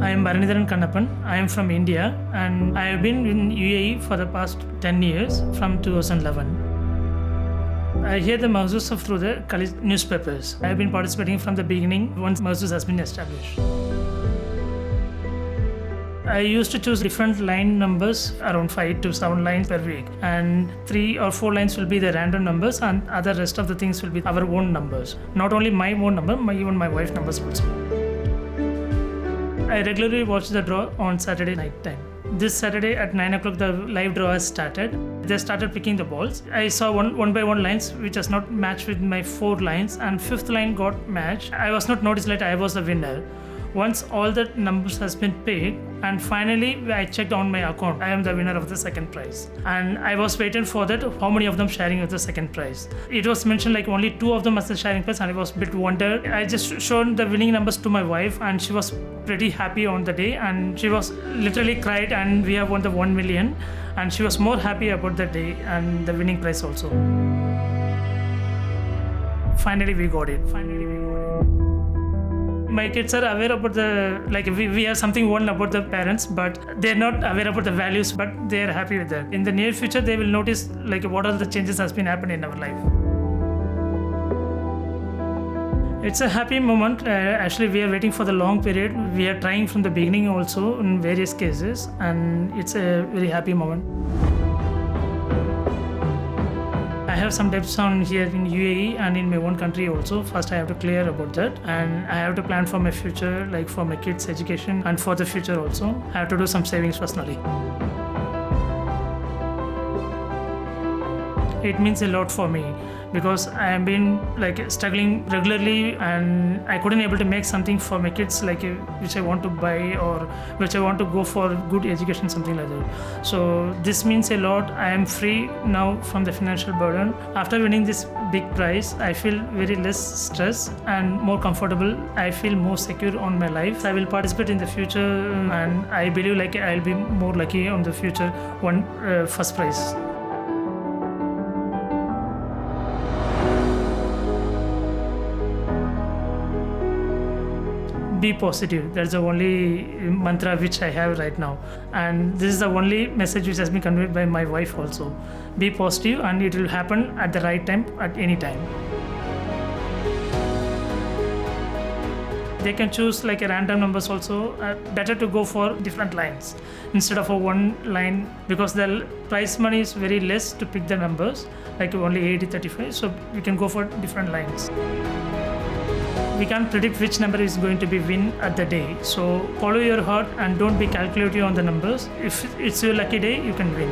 I am Bharanidharan Kannappan. I am from India and I have been in UAE for the past 10 years from 2011. I hear the Mawzoos through the college newspapers. I have been participating from the beginning once Mawzoos has been established. I used to choose different line numbers, around 5 to 7 lines per week, and 3 or 4 lines will be the random numbers and other rest of the things will be our own numbers. Not only my own number, even my wife's numbers also. I regularly watch the draw on Saturday night time. This Saturday at 9 o'clock the live draw has started. They started picking the balls. I saw one by one lines which has not matched with my 4 lines, and 5th line got matched. I was not noticed that I was the winner. Once all the numbers has been picked and finally I checked on my account, I am the winner of the second prize. And I was waiting for that, how many of them sharing with the second prize. It was mentioned like only 2 of them as the sharing prize, and I was a bit wondered. I just showed the winning numbers to my wife and she was pretty happy on the day, and she was literally cried, and we have won the 1 million, and she was more happy about the day and the winning prize also. Finally we got it. My kids are aware about we have something won about the parents, but they're not aware about the values, but they're happy with that. In the near future, they will notice what all the changes has been happening in our life. It's a happy moment. Actually, we are waiting for the long period. We are trying from the beginning also in various cases, and it's a very happy moment. I have some debts on here in UAE and in my own country also. First I have to clear about that, and I have to plan for my future, like for my kids' education and for the future also. I have to do some savings personally. It means a lot for me because I have been struggling regularly, and I couldn't able to make something for my kids which I want to buy or which I want to go for good education, something like that. So this means a lot. I am free now from the financial burden. After winning this big prize, I feel very less stress and more comfortable. I feel more secure on my life. I will participate in the future, and I believe I'll be more lucky on the future first prize. Be positive. That's the only mantra which I have right now, and this is the only message which has been conveyed by my wife also. Be positive, and it will happen at the right time, at any time. They can choose a random numbers also. Better to go for different lines instead of a one line, because the prize money is very less to pick the numbers, only 80-35. So we can go for different lines. We can't predict which number is going to be win at the day. So follow your heart and don't be calculative on the numbers. If it's your lucky day, you can win.